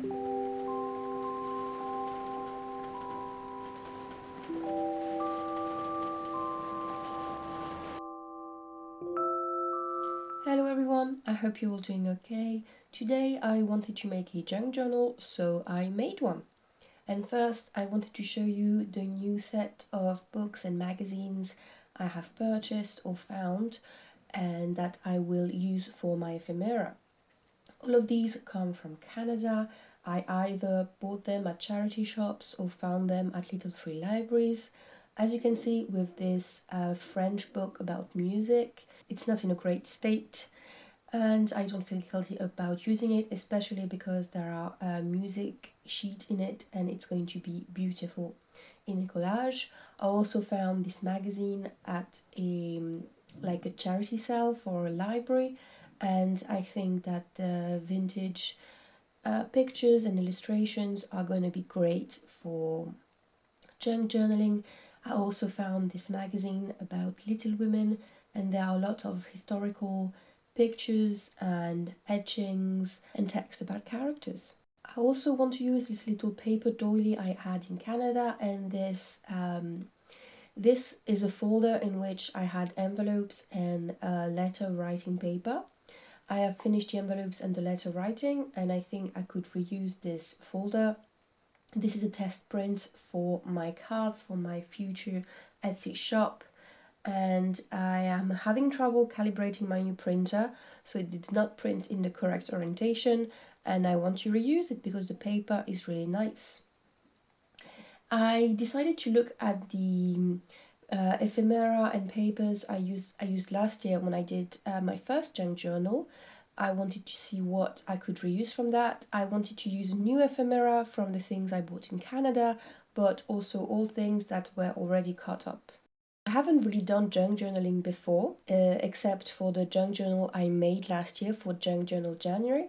Hello everyone, I hope you're all doing okay. Today I wanted to make a junk journal, so I made one. And first I wanted to show you the new set of books and magazines I have purchased or found and that I will use for my ephemera. All of these come from Canada. I either bought them at charity shops or found them at little free libraries. As you can see with this French book about music, it's not in a great state and I don't feel guilty about using it, especially because there are music sheets in it and it's going to be beautiful in a collage. I also found this magazine at a charity sale for a library, and I think that the vintage pictures and illustrations are going to be great for junk journaling. I also found this magazine about Little Women, and there are a lot of historical pictures and etchings and text about characters. I also want to use this little paper doily I had in Canada, and this is a folder in which I had envelopes and letter writing paper. I have finished the envelopes and the letter writing, and I think I could reuse this folder. This is a test print for my cards for my future Etsy shop, and I am having trouble calibrating my new printer, so it did not print in the correct orientation, and I want to reuse it because the paper is really nice. I decided to look at the ephemera and papers I used last year when I did my first junk journal. I wanted to see what I could reuse from that. I wanted to use new ephemera from the things I bought in Canada, but also all things that were already cut up. I haven't really done junk journaling before, except for the junk journal I made last year for Junk Journal January.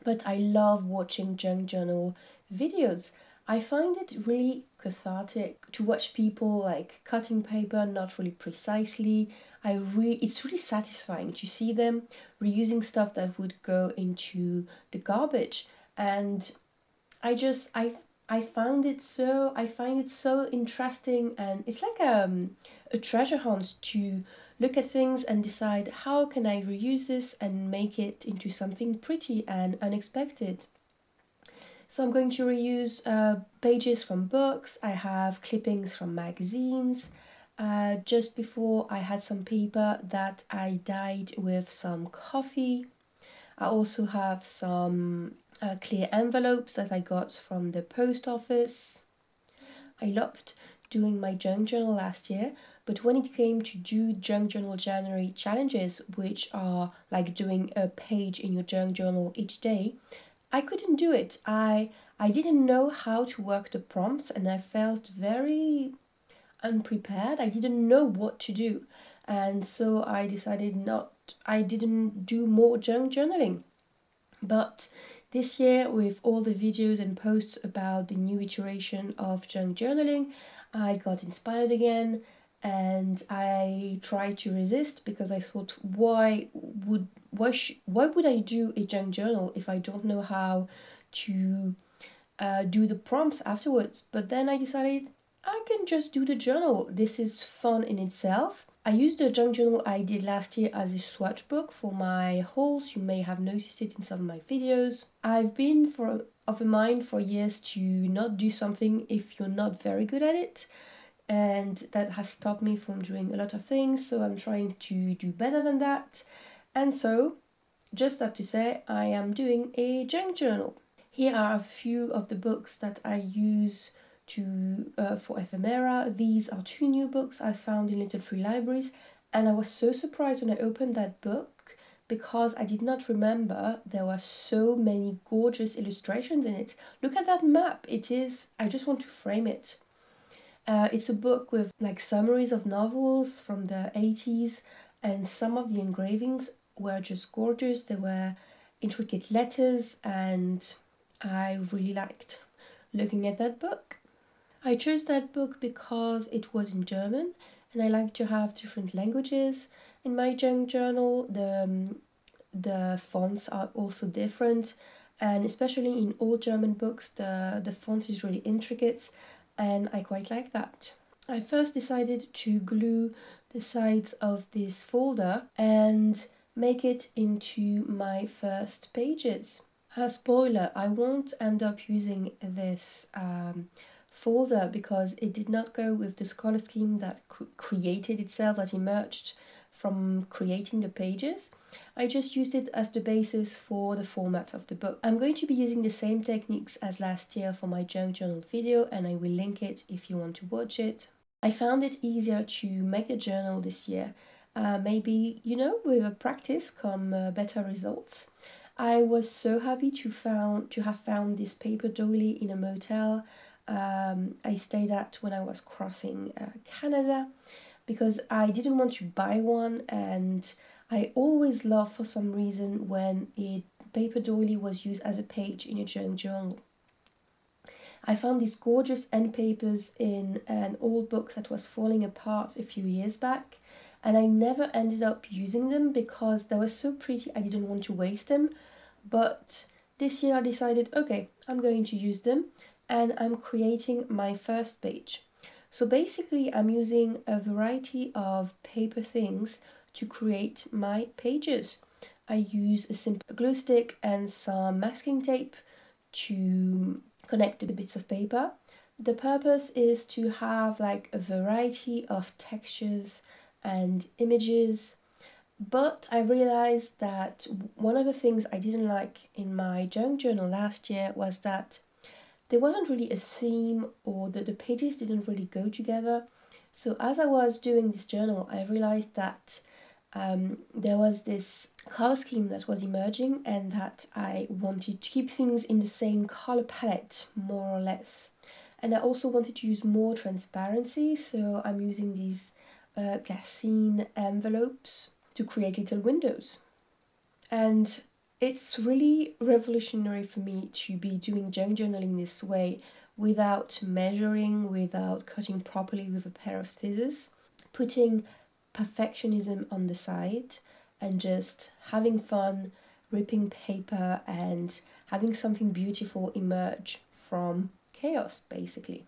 But I love watching junk journal videos. I find it really cathartic to watch people like cutting paper not really precisely. It's really satisfying to see them reusing stuff that would go into the garbage, and I find it so interesting, and it's like a treasure hunt to look at things and decide how can I reuse this and make it into something pretty and unexpected. So I'm going to reuse pages from books. I have clippings from magazines. Just before I had some paper that I dyed with some coffee. I also have some clear envelopes that I got from the post office. I loved doing my junk journal last year, but when it came to do junk journal January challenges, which are like doing a page in your junk journal each day, I couldn't do it. I didn't know how to work the prompts, and I felt very unprepared. I didn't know what to do, and so I decided I didn't do more junk journaling. But this year, with all the videos and posts about the new iteration of junk journaling, I got inspired again, and I tried to resist because I thought, why would I do a junk journal if I don't know how to do the prompts afterwards? But then I decided I can just do the journal. This is fun in itself. I used the junk journal I did last year as a swatch book for my hauls. You may have noticed it in some of my videos. I've been of a mind for years to not do something if you're not very good at it, and that has stopped me from doing a lot of things, so I'm trying to do better than that. And so, just that to say, I am doing a junk journal. Here are a few of the books that I use for ephemera. These are 2 new books I found in little free libraries, and I was so surprised when I opened that book because I did not remember there were so many gorgeous illustrations in it. Look at that map. I just want to frame it. It's a book with like summaries of novels from the 80s, and some of the engravings were just gorgeous. They were intricate letters, and I really liked looking at that book. I chose that book because it was in German, and I like to have different languages in my junk journal. The fonts are also different, and especially in old German books the font is really intricate and I quite like that. I first decided to glue the sides of this folder and make it into my first pages. Spoiler, I won't end up using this folder because it did not go with the color scheme that created itself, that emerged from creating the pages. I just used it as the basis for the format of the book. I'm going to be using the same techniques as last year for my junk journal video, and I will link it if you want to watch it. I found it easier to make a journal this year. Maybe, with a practice come better results. I was so happy to have found this paper doily in a motel I stayed at when I was crossing Canada, because I didn't want to buy one, and I always love for some reason when a paper doily was used as a page in a junk journal. I found these gorgeous end papers in an old book that was falling apart a few years back, and I never ended up using them because they were so pretty I didn't want to waste them. But this year I decided, okay, I'm going to use them, and I'm creating my first page. So basically I'm using a variety of paper things to create my pages. I use a simple glue stick and some masking tape to connect the bits of paper. The purpose is to have like a variety of textures and images. But I realized that one of the things I didn't like in my junk journal last year was that there wasn't really a theme, or the pages didn't really go together. So as I was doing this journal, I realized that there was this color scheme that was emerging, and that I wanted to keep things in the same color palette, more or less. And I also wanted to use more transparency, so I'm using these glassine envelopes to create little windows. And it's really revolutionary for me to be doing junk journaling this way, without measuring, without cutting properly with a pair of scissors, putting perfectionism on the side, and just having fun, ripping paper and having something beautiful emerge from chaos, basically.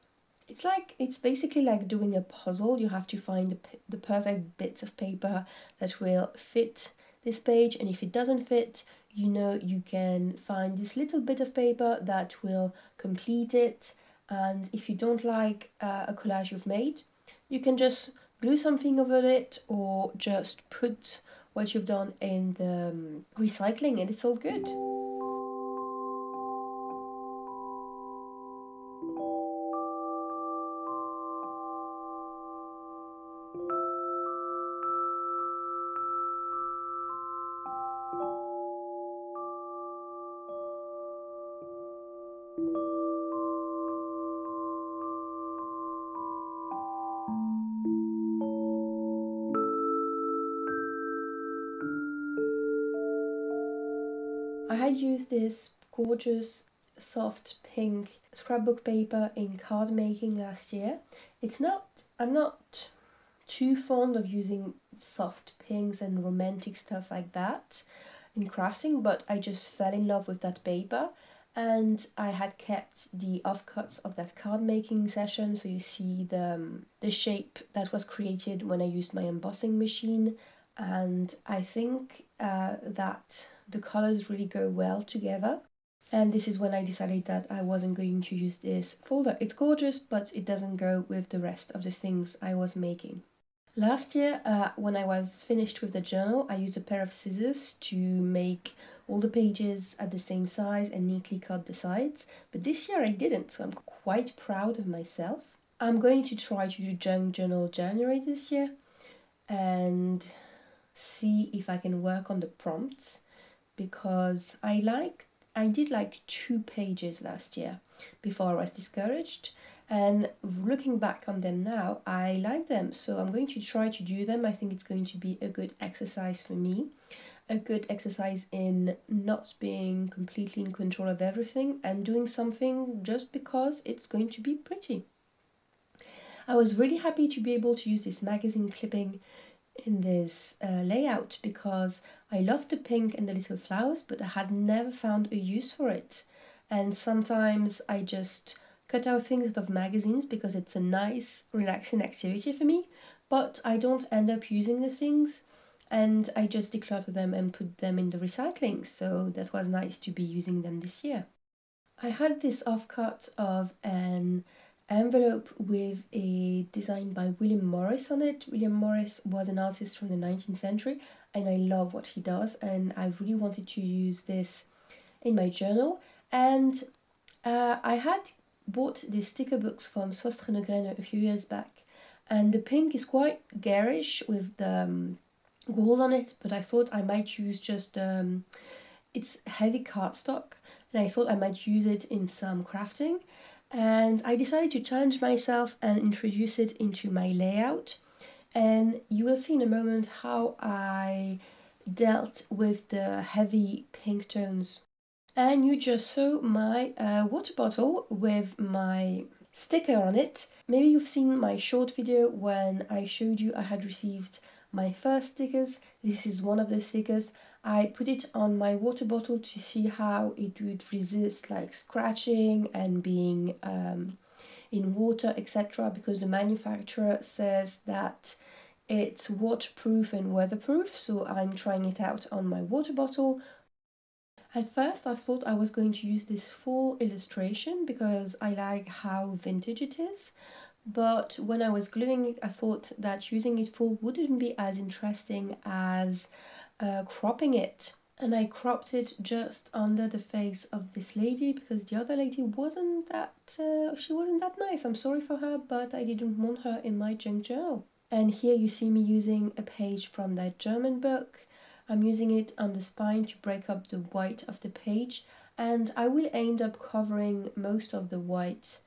It's basically like doing a puzzle. You have to find the perfect bits of paper that will fit this page, and if it doesn't fit, you can find this little bit of paper that will complete it. And if you don't like a collage you've made, you can just glue something over it, or just put what you've done in the recycling, and it's all good. I had used this gorgeous soft pink scrapbook paper in card making last year. I'm not too fond of using soft pinks and romantic stuff like that in crafting, but I just fell in love with that paper, and I had kept the offcuts of that card making session, so you see the shape that was created when I used my embossing machine. And I think that the colors really go well together. And this is when I decided that I wasn't going to use this folder. It's gorgeous, but it doesn't go with the rest of the things I was making. Last year, when I was finished with the journal, I used a pair of scissors to make all the pages at the same size and neatly cut the sides. But this year I didn't, so I'm quite proud of myself. I'm going to try to do junk journal January this year, and see if I can work on the prompts, because I did like 2 pages last year before I was discouraged, and looking back on them now, I like them, so I'm going to try to do them. I think it's going to be a good exercise for me, a good exercise in not being completely in control of everything and doing something just because it's going to be pretty. I was really happy to be able to use this magazine clipping in this layout because I love the pink and the little flowers, but I had never found a use for it. And sometimes I just cut out things out of magazines because it's a nice, relaxing activity for me, but I don't end up using the things and I just declutter them and put them in the recycling. So that was nice to be using them this year. I had this offcut of an envelope with a design by William Morris on it. William Morris was an artist from the 19th century and I love what he does, and I really wanted to use this in my journal. And I had bought these sticker books from Sostre a few years back, and the pink is quite garish with the gold on it, but I thought I might use just it's heavy cardstock, and I thought I might use it in some crafting, and I decided to challenge myself and introduce it into my layout. And you will see in a moment how I dealt with the heavy pink tones. And you just saw my water bottle with my sticker on it. Maybe you've seen my short video when I showed you I had received my first stickers. This is one of the stickers. I put it on my water bottle to see how it would resist like scratching and being in water, etc., because the manufacturer says that it's waterproof and weatherproof, so I'm trying it out on my water bottle. At first I thought I was going to use this full illustration because I like how vintage it is, but when I was gluing it I thought that using it full wouldn't be as interesting as cropping it. And I cropped it just under the face of this lady because the other lady wasn't that, she wasn't that nice. I'm sorry for her, but I didn't want her in my junk journal. And here you see me using a page from that German book. I'm using it on the spine to break up the white of the page, and I will end up covering most of the white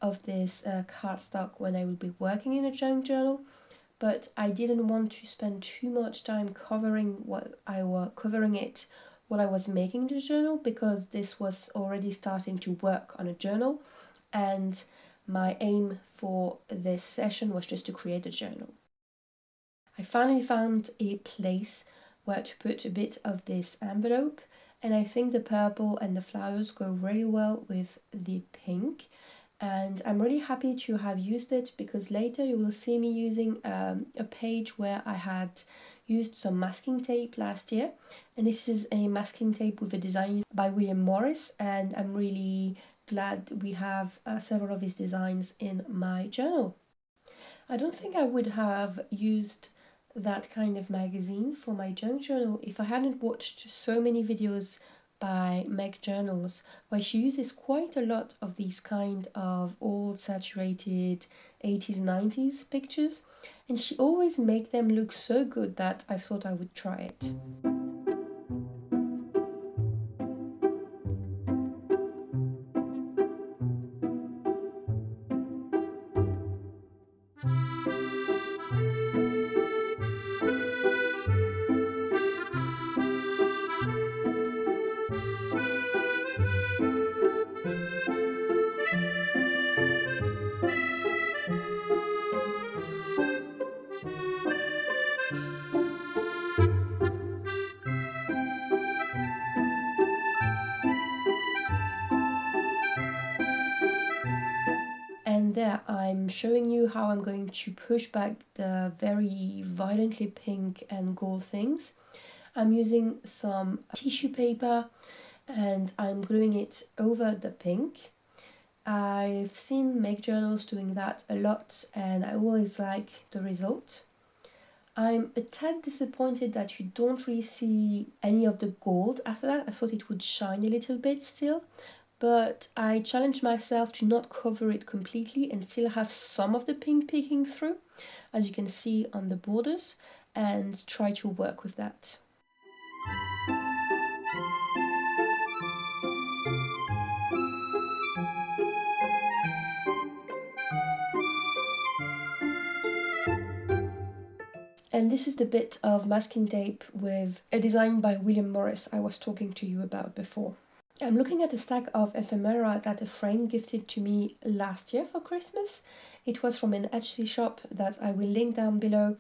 of this cardstock when I will be working in a junk journal, but I didn't want to spend too much time covering it while I was making the journal, because this was already starting to work on a journal, and my aim for this session was just to create a journal. I finally found a place where to put a bit of this envelope, and I think the purple and the flowers go really well with the pink, and I'm really happy to have used it because later you will see me using a page where I had used some masking tape last year, and this is a masking tape with a design by William Morris, and I'm really glad we have several of his designs in my journal. I don't think I would have used that kind of magazine for my junk journal if I hadn't watched so many videos by Meg Journals, where she uses quite a lot of these kind of old saturated 80s 90s pictures, and she always make them look so good that I thought I would try it. And there I'm showing you how I'm going to push back the very violently pink and gold things. I'm using some tissue paper and I'm gluing it over the pink. I've seen Make Journals doing that a lot and I always like the result. I'm a tad disappointed that you don't really see any of the gold after that. I thought it would shine a little bit still, but I challenged myself to not cover it completely and still have some of the pink peeking through, as you can see on the borders, and try to work with that. And this is the bit of masking tape with a design by William Morris I was talking to you about before. I'm looking at a stack of ephemera that a friend gifted to me last year for Christmas. It was from an Etsy shop that I will link down below.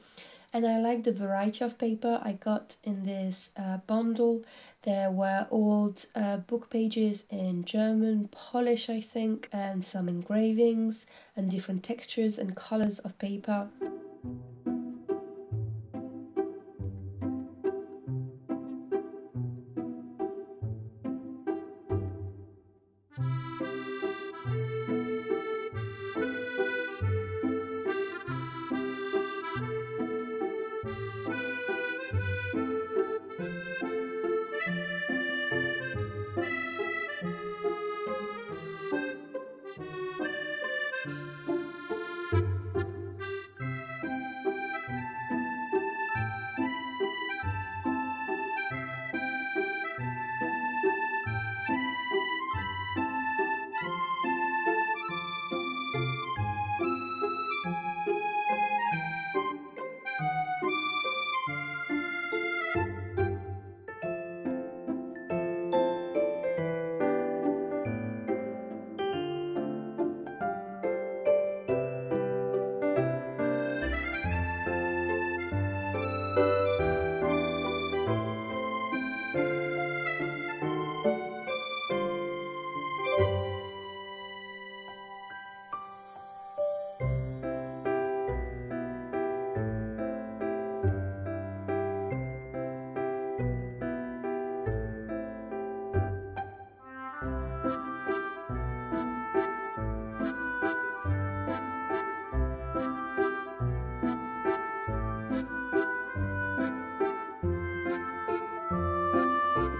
and I like the variety of paper I got in this bundle. There were old book pages in German, Polish I think, and some engravings and different textures and colors of paper.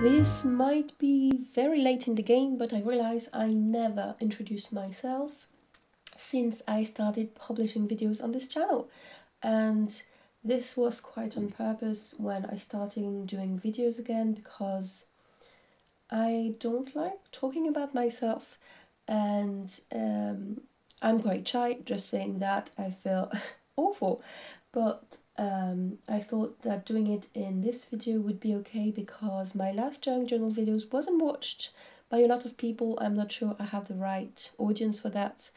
This might be very late in the game, but I realize I never introduced myself since I started publishing videos on this channel. And this was quite on purpose when I started doing videos again, because I don't like talking about myself, and I'm quite shy. Just saying that, I feel awful, but I thought that doing it in this video would be okay, because my last junk journal videos wasn't watched by a lot of people. I'm not sure I have the right audience for that,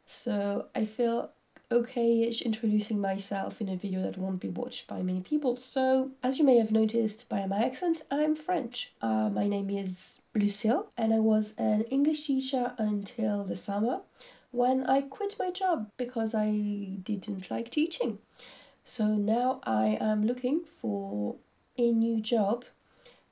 so I feel okay-ish introducing myself in a video that won't be watched by many people. So, as you may have noticed by my accent, I'm French. My name is Lucille, and I was an English teacher until the summer, when I quit my job because I didn't like teaching. So now I am looking for a new job,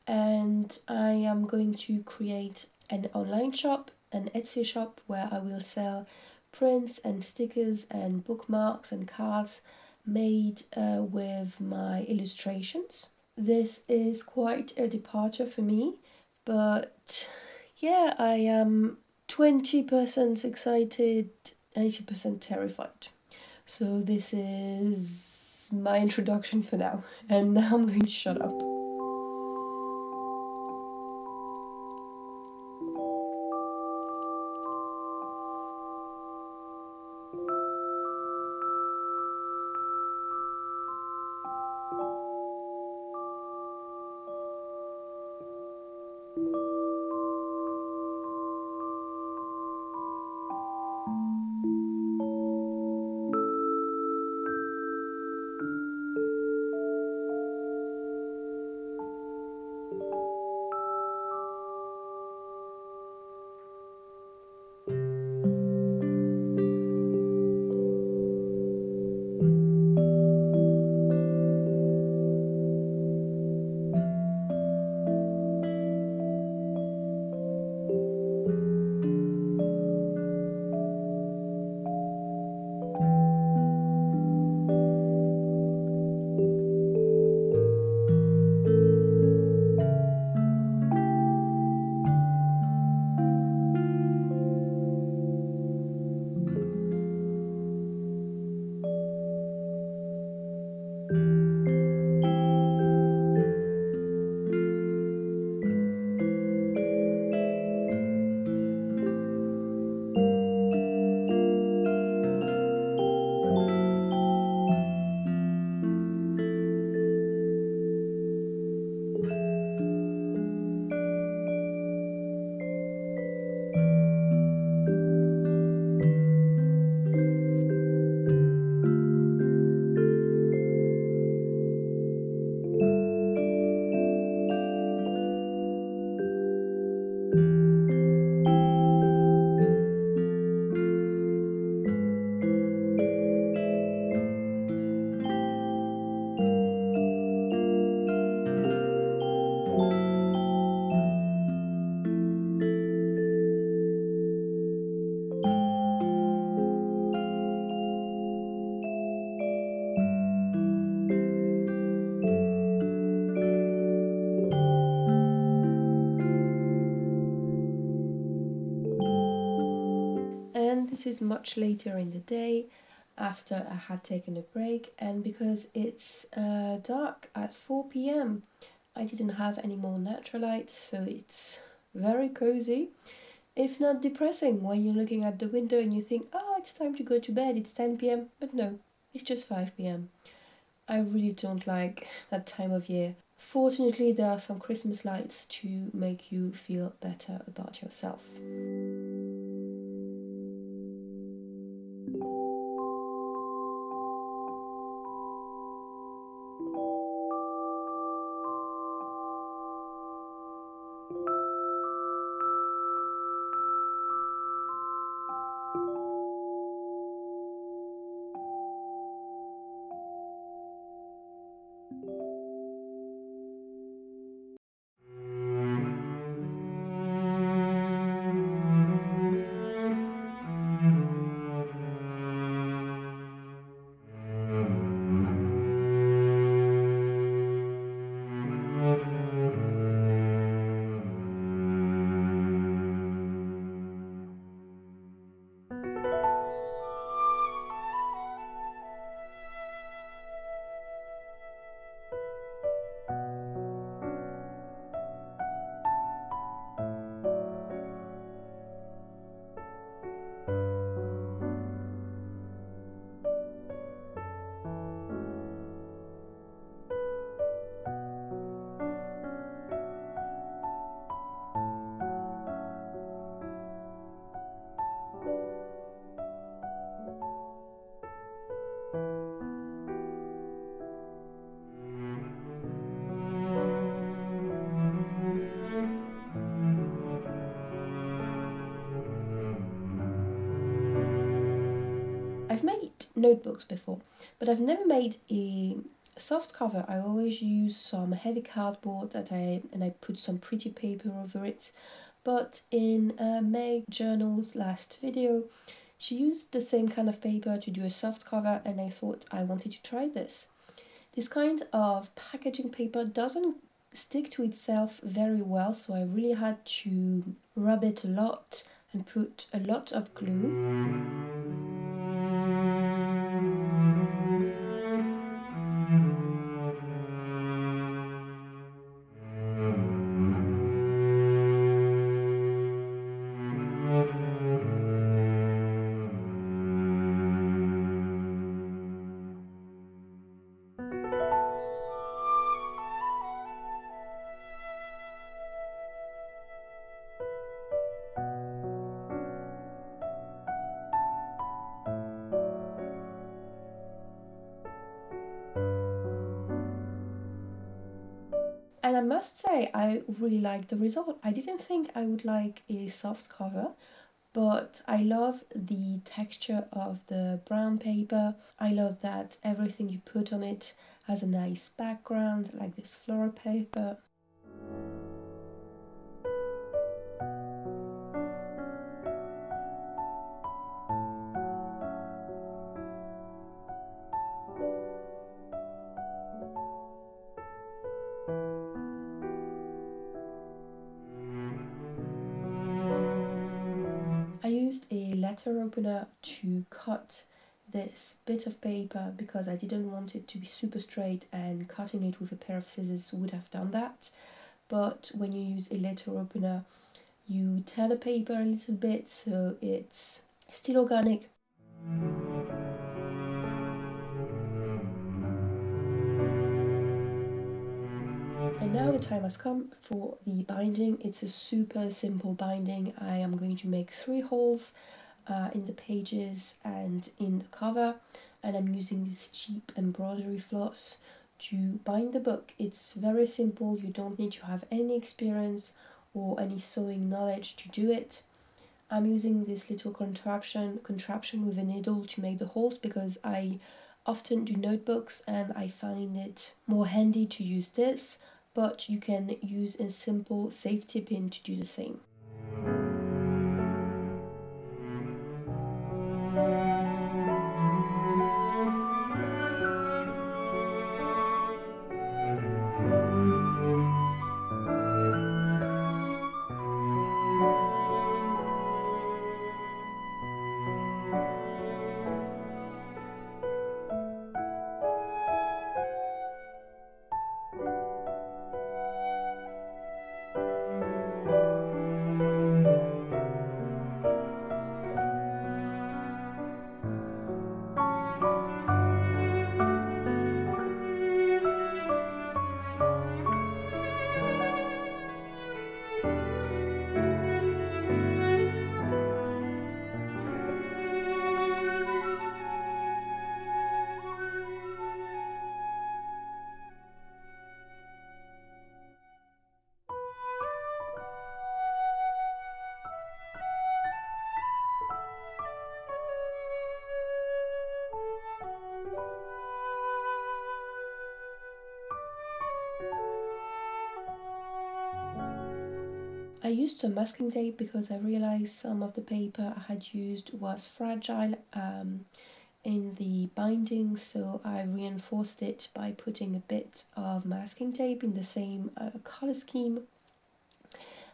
and I am going to create an online shop, an Etsy shop, where I will sell prints and stickers and bookmarks and cards made with my illustrations. This is quite a departure for me, but yeah, I am 20% excited, 80% terrified. So this is my introduction for now, and now I'm going to shut up. this is much later in the day after I had taken a break, and because it's dark at 4 p.m. I didn't have any more natural light, so it's very cozy, if not depressing, when you're looking at the window and you think, oh, it's time to go to bed, it's 10 p.m. But no, it's just 5 p.m. I really don't like that time of year. Fortunately, there are some Christmas lights to make you feel better about yourself. I've made notebooks before, but I've never made a soft cover. I always use some heavy cardboard and I put some pretty paper over it. But in Meg Journal's last video, she used the same kind of paper to do a soft cover, and I thought I wanted to try this. This kind of packaging paper doesn't stick to itself very well, so I really had to rub it a lot and put a lot of glue. And I must say, I really like the result. I didn't think I would like a soft cover, but I love the texture of the brown paper. I love that everything you put on it has a nice background, like this floral paper. I used a letter opener to cut this bit of paper because I didn't want it to be super straight, and cutting it with a pair of scissors would have done that. But when you use a letter opener, you tear the paper a little bit so it's still organic. And now the time has come for the binding. It's a super simple binding. I am going to make 3 holes in the pages and in the cover, and I'm using this cheap embroidery floss to bind the book. It's very simple. You don't need to have any experience or any sewing knowledge to do it. I'm using this little contraption with a needle to make the holes because I often do notebooks and I find it more handy to use this, but you can use a simple safety pin to do the same. I used some masking tape because I realized some of the paper I had used was fragile in the binding, so I reinforced it by putting a bit of masking tape in the same color scheme,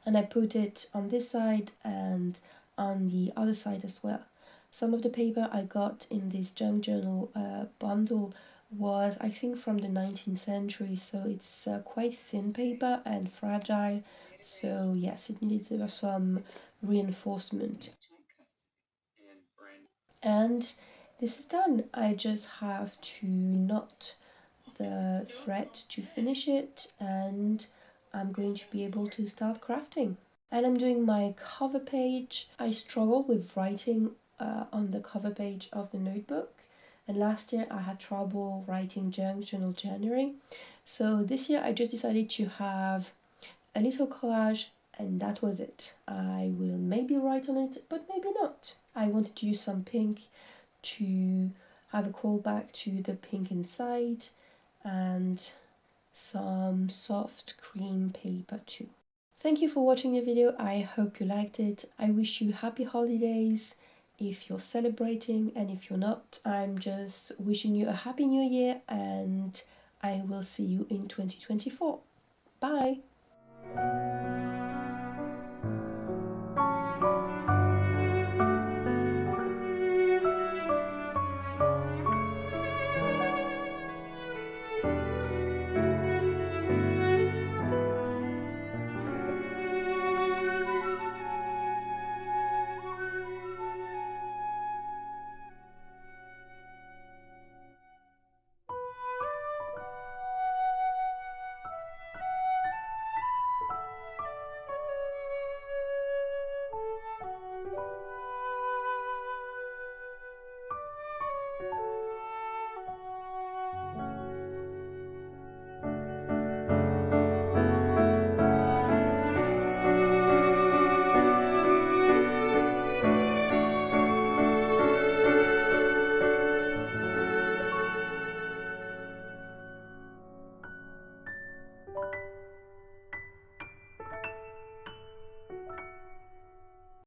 and I put it on this side and on the other side as well. Some of the paper I got in this junk journal bundle was, I think, from the 19th century, so it's quite thin paper and fragile, so yes, it needed some reinforcement. And this is done. I just have to knot the thread to finish it, and I'm going to be able to start crafting. And I'm doing my cover page. I struggle with writing on the cover page of the notebook, and last year I had trouble writing Junk Journal January. So this year I just decided to have a little collage, and that was it. I will maybe write on it, but maybe not. I wanted to use some pink to have a callback to the pink inside, and some soft cream paper too. Thank you for watching the video. I hope you liked it. I wish you happy holidays if you're celebrating, and if you're not, I'm just wishing you a happy new year, and I will see you in 2024. Bye!